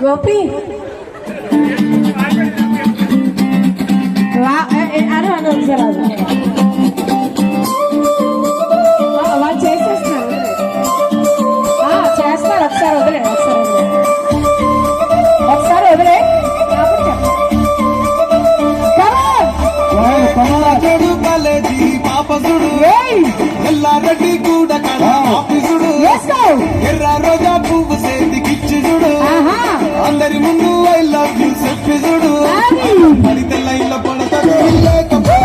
గోపి అను ఒకసారి వాళ్ళు చేసేస్తారు చేస్తారు ఒకసారి వదిలే ఒకసారి వదిలే ఎల్లారెడ్డి కూడా ఆఫీసుడు ఎర్ర రోజా పువ్వు చేతికిచ్చి చూడు అందరి ముందు ఐ లవ్ యూ చెప్పి చూడు పడితే లైన్లో పడతది లేకపోతే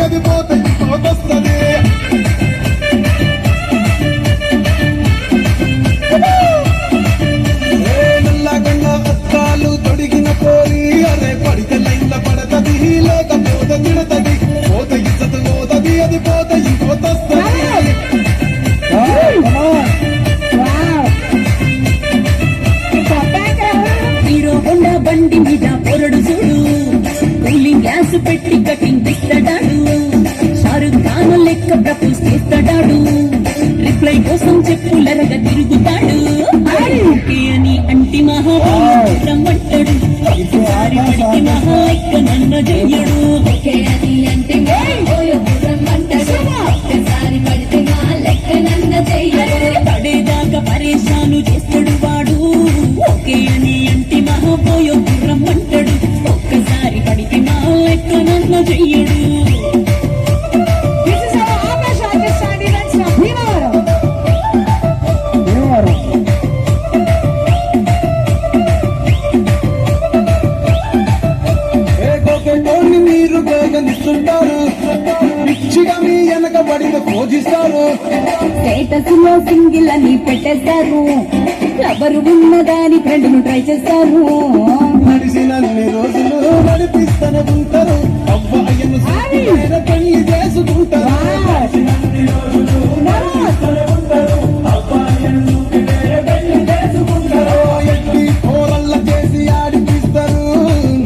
అది పోతుంది పోతొస్తుంది నల్లగంగా అత్తాలు తొడిగిన పోరి అరే పడితే లైన్లో పడతది లేకపోతే తిడతది పోత ఇచ్చత పోతది అది పోత ఇంకొతొస్తుంది హీరో హోండా బండి మీద పొరడు చూడు కూలింగ్ గ్లాస్ పెట్టి కటింగ్ తిట్టడాడు షారుఖ్ ఖాన్ లెక్క ప్రపోజ్ చేస్తాడాడు రిప్లై కోసం చెప్పులరగా తిరుగుతాడు ఓకే అని అంటి మహామంటాడు ఒకసారి పడికి మహా లెక్క నన్న చెయ్యడు ఓకే అని అంటే ఒకసారి పడితే మహా లెక్క నన్న చెయ్యడు పడేదాకా పరేషాను చేస్తాడు వాడు ఓకే అని అంటి మహాపోయో రమ్మంటాడు ఒక్కసారి పడికి మహా లెక్క నన్న చెయ్యడు మీరు గగనిస్తుంటారు పిచ్చిగా మీ వెనక పడిన పూజిస్తారు స్టేటస్ లో సింగిల్ అని పెట్టేస్తారు ఎవరు ఉన్నదాని ఫ్రెండ్ ను ట్రై చేస్తారు నడిచినన్ని రోజులు నడిపిస్తూనే ఉంటారు అవ్వాయను పెళ్లి చేసుకుంటారు ఎట్టి పోరల్ల చేసి ఆడిపిస్తారు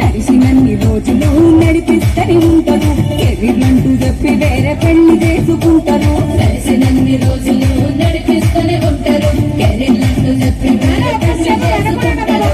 నడిచినన్ని రోజులు నడిపిస్తూనే ఉంటారు కెరీర్లంటూ చెప్పి వేరే పెళ్లి చేసుకుంటారు నడిచినన్ని రోజులు నడిపిస్తూనే ఉంటారు కెరీర్లంటూ చెప్పి వేరే పెళ్లి చేసుకుంటారు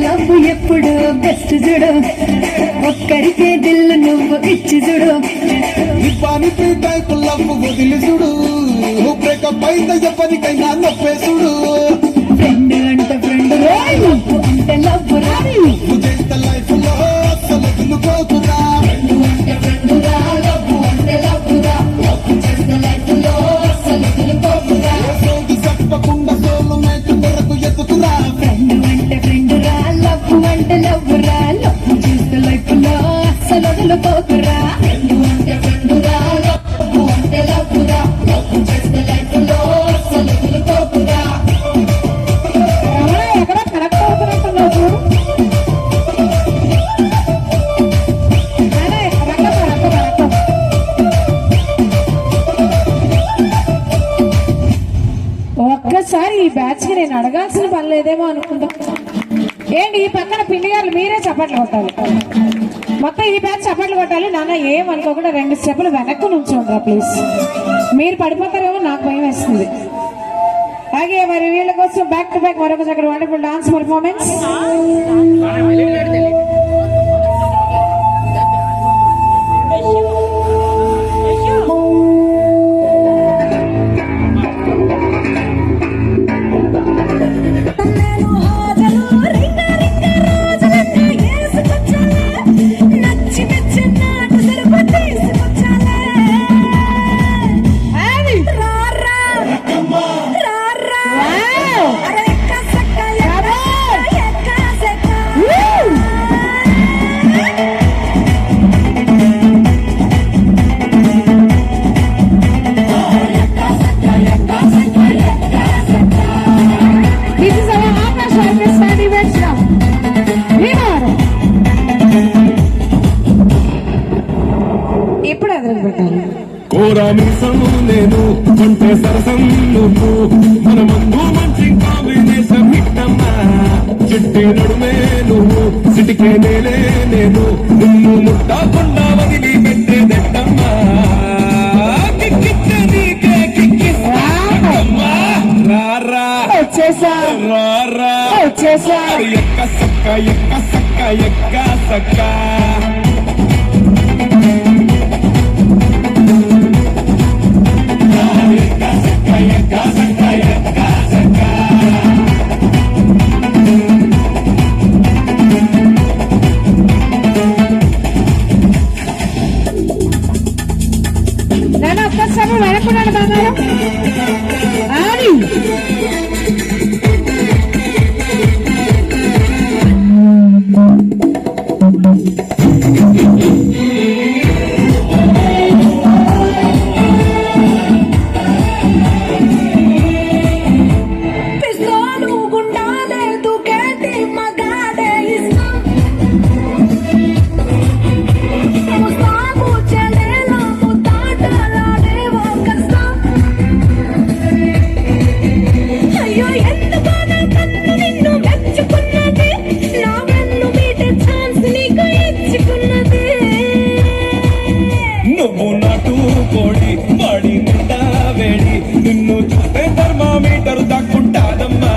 లవ్ ఎప్పుడు బెస్ట్ చూడు ఒక్కరికే దిల్లు నువ్వు ఇచ్చి చూడు ఇవ్వని టైపు లవ్ వదిలి చూడు బ్రేకప్ అయితే ఎవరికైనా నొప్పేసుడు ఫ్రెండ్ అంటే ఫ్రెండ్ అంటే లవ్ రాదు నువ్వు చేస్తే లైఫ్ లో అసలు వదులుకోకురా చెప్పకుండా సోలు మేటు కొరకు ఎత్తుకురా ఫ్రెండ్ అంటే ఫ్రెండ్ రా లవ్ అంటే లవ్ రా లవ్ చేస్తే లైఫ్ లో అసలు వదులుకోకురా ఫ్రెండ్ అంటే ఫ్రెండ్ రా లవ్ అంటే లవ్ రా లవ్ చేస్తే లైఫ్ లో అసలు వదులుకోకురా ఎక్కడ కరెక్ట్ అవుతున్నట్టున్నావు చూడు ఒక్కసారి ఈ బ్యాచ్ కి నేను అడగాల్సిన పని లేదేమో అనుకుంటా. ఏంటి ఈ పక్కన పిండి గారు మీరే చప్పట్లు కొట్టాలి, మొత్తం ఈ బ్యాచ్ చప్పట్లు కొట్టాలి. నాన్న ఏమనుకోకుండా 2 స్టెప్పులు వెనక్కు నుంచోండిరా ప్లీజ్. మీరు పడిపోతారేమో నాకు భయం వేస్తుంది. అలాగే మరి వీళ్ళ కోసం బ్యాక్ టు బ్యాక్ మరొక చక్కటి వండర్ఫుల్ డాన్స్ పర్ఫార్మెన్స్. కోరామీసం నేను కొంటే సరసం నువ్వు మన ముందు మంచి కాంబినేషన్ హిట్టమ్మా చిట్టి నడుమే నువ్వు సిటికే నేలే నేను నిన్ను ముట్టకుండా వదిలి పెట్టేదెట్టమ్మా కిక్కిచ్చే నీకే కిక్కిస్తామ్మా రారా వచ్చేసా రారా వచ్చేసా ఎక్క సక్క ఎక్క సక్క ఎక్క సక్క నేను ఒక్కసారి వెనక్కున్నాను బంగారం ఆడి పిస్తోలు గుండాలే దూకేటి మగాడే ఇష్టం ముస్తాబు చెలేలా ముతాటలాడేవో కష్టం అయ్యో ఎందుకో నా కన్ను నిన్ను మెచ్చుకున్నది నా వెన్ను మీటే ఛాన్స్ నీకు ఇచ్చుకున్నది నువ్వు నాటు కోడి వాడి నిండా వేడి నిన్ను చూస్తే థర్మామీటర్ దక్కుంటాదమ్మా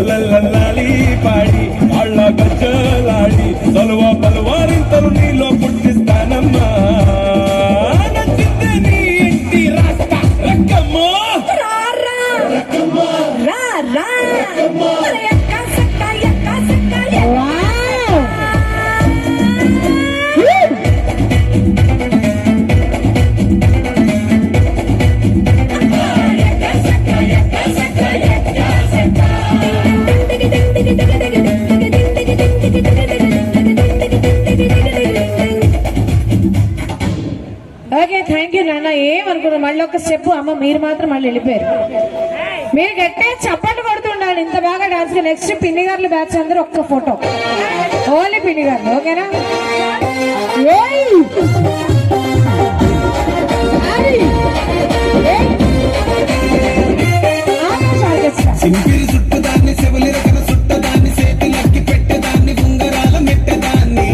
లల్లల్లాలి పాడి వాళ్ళ గజ్జలాడి సలువ పలువారింతలు నీలో పుట్టిస్తానమ్మా నచ్చిందే నీ ఇంటి రాస్తా రక్కమ్మా రారా రారా ఎక్క సక్క ఎక్క సక్క వావ్ ఓకే థ్యాంక్ యూ నాన్న ఏమనుకున్నా మళ్ళీ ఒక స్టెప్ అమ్మ మీరు మాత్రం మళ్ళీ వెళ్ళిపోయారు మీరు గట్టే చప్పట్లు కొడుతుండాలి ఇంత బాగా డాన్స్ నెక్స్ట్ పిన్ని గారుల బ్యాచ్ అందరూ ఒక్క ఫోటో ఓన్లీ పిన్ని గారు ఓకేనా ఏయ్! ఆడి! ఏయ్! ఆకాశ ఆర్కెస్ట్రా. సింపిరి చుట్టదాన్ని చెవులిరకన చుట్టదాన్ని చేతిలక్కి పెట్టేదాన్ని ఉంగరాల మెట్టదాన్ని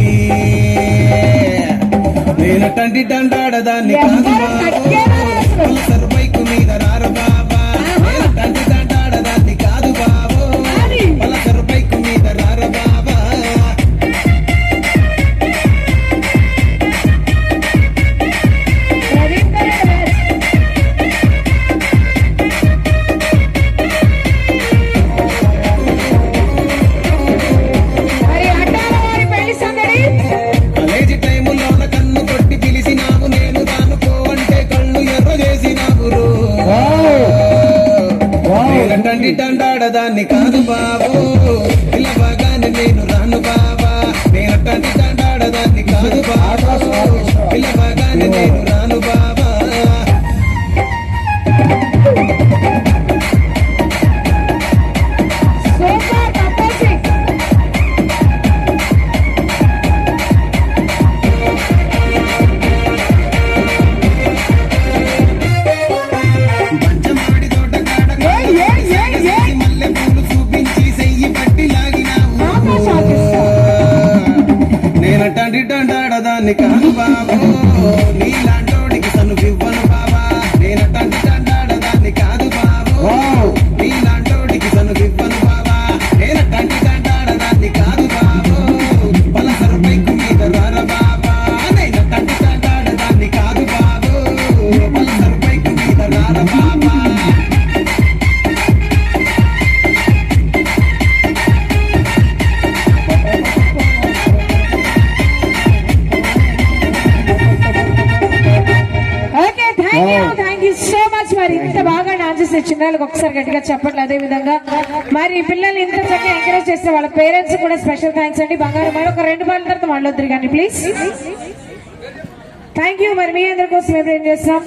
నేనటంటి దండాడదాన్ని కాదు ఎవ్వరు కట్టేరా అసలు. సర్వైకు మీద రారు బాబా నేనటంటి దండాడదాన్ని కాదు బాబు ఆడి! పలసరు బైకు మీద రారు బాబా ప్రవీణ్ గారి బ్యాచ్. మరి అడ్డాల వారి పెళ్లి సందడి కాలేజీ టైములోన కన్ను కొట్టి పిలిచినావు నేను రానుకో అంటే కళ్ళు ఎర్ర చేసినావు రో నేనటంటి దండాడదాన్ని కాదు బాబు పిలవగానే నేను రాను బాబా నేనటంటి దండాడదాన్ని కాదు బాబు పిలవగానే నేను రాను బాబా సూపర్ తప్పేసి పంచమాడి తోట కాడ ఏయ్, ఏయ్, ఏయ్, ఏయ్. మల్లె పూలు చూపించి చెయ్యి పట్టి లాగినావు ఆకాశ ఆర్కెస్ట్రా. నేనటంటి దండాడదాన్ని కాదు బాబు నీలాంటోడికి తను ఇవ్వను బాబా నేనటంటి దండాడదాన్ని కాదు బాబు నీలాంటోడికి తను ఇవ్వను బాబా నేనటంటి దండాడదాన్ని కాదు బాబు పలసరు బైకు మీద రార బాబా నేనటంటి దండాడదాన్ని కాదు బాబు పలసరు బైకు మీద రార బాబా okay thank you so much మరి ఇంత బాగా డాన్స్ చేసే చిన్నాళ్ళకి ఒకసారి గట్టిగా చెప్పట్లు అదే విధంగా మరి ఈ పిల్లల్ని ఇంత చక్కగా ఎంకరేజ్ చేస్తే వాళ్ళ పేరెంట్స్ కూడా స్పెషల్ థ్యాంక్స్ అండి బంగారు మరి ఒక 2 బాల్ తర్వాత మళ్ళీ వద్దరు కానీ ప్లీజ్ థ్యాంక్ యూ మరి మీ అందరి కోసం మేము ఏం చేస్తాం